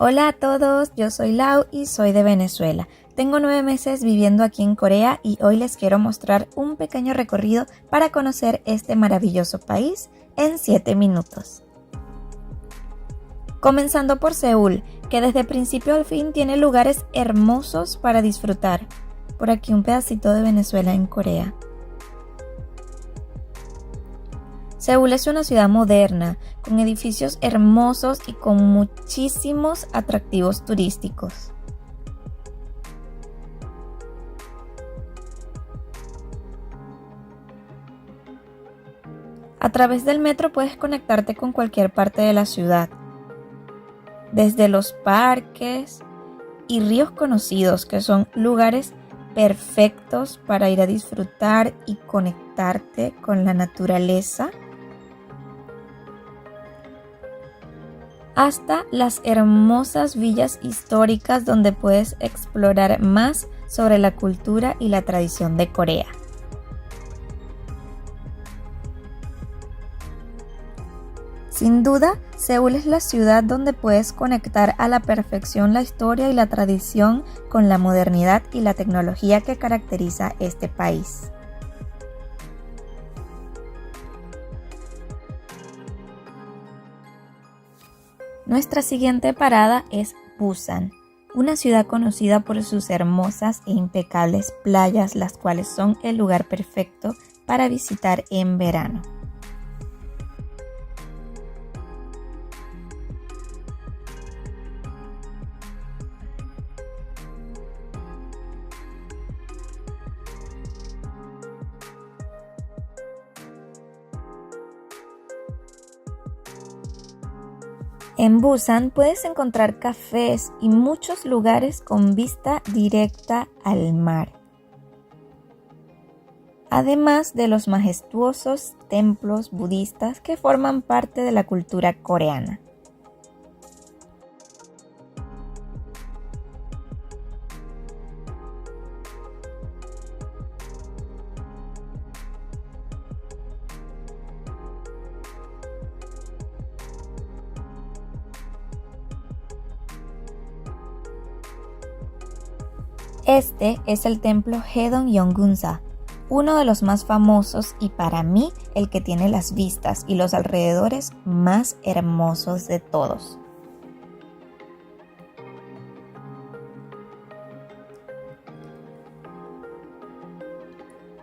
Hola a todos, yo soy Lau y soy de Venezuela. Tengo 9 meses viviendo aquí en Corea y hoy les quiero mostrar un pequeño recorrido para conocer este maravilloso país en 7 minutos. Comenzando por Seúl, que desde principio al fin tiene lugares hermosos para disfrutar. Por aquí un pedacito de Venezuela en Corea. Seúl es una ciudad moderna, con edificios hermosos y con muchísimos atractivos turísticos. A través del metro puedes conectarte con cualquier parte de la ciudad, desde los parques y ríos conocidos, que son lugares perfectos para ir a disfrutar y conectarte con la naturaleza, hasta las hermosas villas históricas donde puedes explorar más sobre la cultura y la tradición de Corea. Sin duda, Seúl es la ciudad donde puedes conectar a la perfección la historia y la tradición con la modernidad y la tecnología que caracteriza este país. Nuestra siguiente parada es Busan, una ciudad conocida por sus hermosas e impecables playas, las cuales son el lugar perfecto para visitar en verano. En Busan puedes encontrar cafés y muchos lugares con vista directa al mar, además de los majestuosos templos budistas que forman parte de la cultura coreana. Este es el templo Haedong Yeongunsa, uno de los más famosos y para mí el que tiene las vistas y los alrededores más hermosos de todos.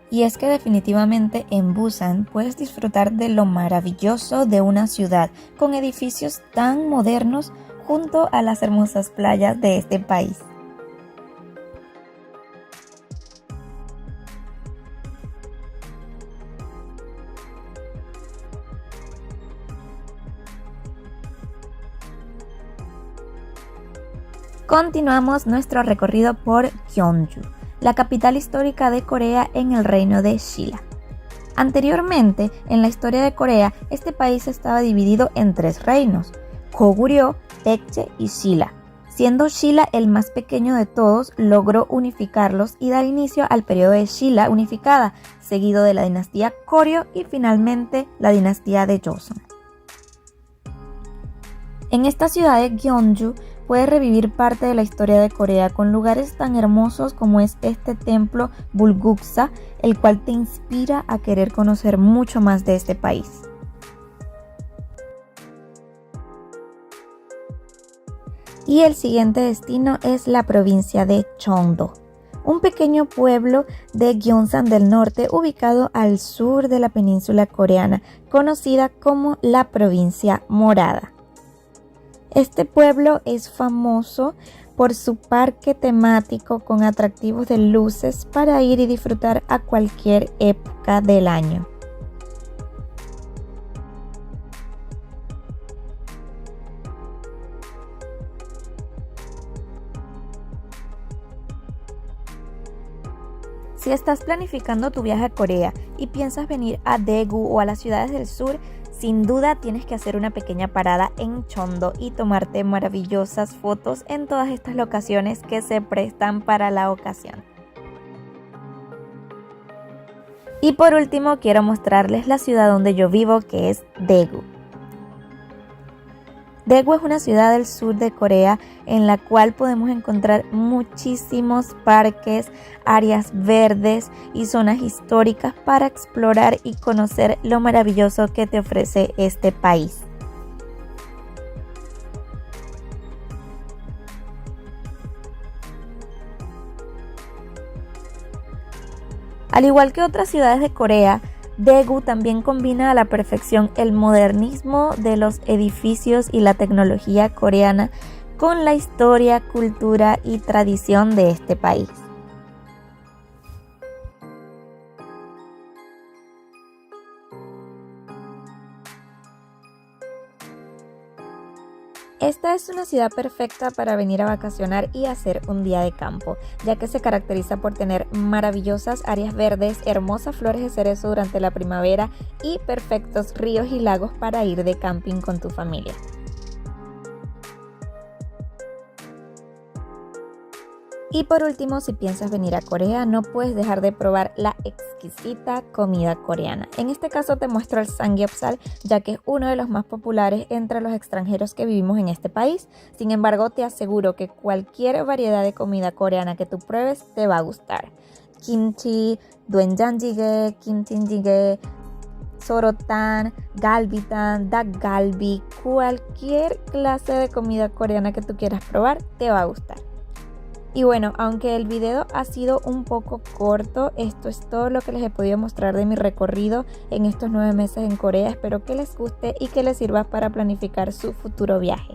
Y es que definitivamente en Busan puedes disfrutar de lo maravilloso de una ciudad con edificios tan modernos junto a las hermosas playas de este país. Continuamos nuestro recorrido por Gyeongju, la capital histórica de Corea en el reino de Shilla. Anteriormente, en la historia de Corea, este país estaba dividido en 3 reinos, Goguryeo, Baekje y Shilla. Siendo Shilla el más pequeño de todos, logró unificarlos y dar inicio al periodo de Shilla unificada, seguido de la dinastía Goryeo y finalmente la dinastía de Joseon. En esta ciudad de Gyeongju puedes revivir parte de la historia de Corea con lugares tan hermosos como es este templo Bulguksa, el cual te inspira a querer conocer mucho más de este país. Y el siguiente destino es la provincia de Cheongdo, un pequeño pueblo de Gyeongsan del Norte ubicado al sur de la península coreana, conocida como la provincia morada. Este pueblo es famoso por su parque temático con atractivos de luces para ir y disfrutar a cualquier época del año. Si estás planificando tu viaje a Corea y piensas venir a Daegu o a las ciudades del sur, sin duda tienes que hacer una pequeña parada en Cheongdo y tomarte maravillosas fotos en todas estas locaciones que se prestan para la ocasión. Y por último quiero mostrarles la ciudad donde yo vivo, que es Daegu. Daegu es una ciudad del sur de Corea en la cual podemos encontrar muchísimos parques, áreas verdes y zonas históricas para explorar y conocer lo maravilloso que te ofrece este país. Al igual que otras ciudades de Corea, Daegu también combina a la perfección el modernismo de los edificios y la tecnología coreana con la historia, cultura y tradición de este país. Esta es una ciudad perfecta para venir a vacacionar y hacer un día de campo, ya que se caracteriza por tener maravillosas áreas verdes, hermosas flores de cerezo durante la primavera y perfectos ríos y lagos para ir de camping con tu familia. Y por último, si piensas venir a Corea, no puedes dejar de probar la exquisita comida coreana. En este caso te muestro el samgyeopsal, ya que es uno de los más populares entre los extranjeros que vivimos en este país. Sin embargo, te aseguro que cualquier variedad de comida coreana que tú pruebes te va a gustar. Kimchi, doenjanjjigae, kimchi-jjigae, sorotan, galbitan, dakgalbi, cualquier clase de comida coreana que tú quieras probar te va a gustar. Y bueno, aunque el video ha sido un poco corto, esto es todo lo que les he podido mostrar de mi recorrido en estos 9 meses en Corea. Espero que les guste y que les sirva para planificar su futuro viaje.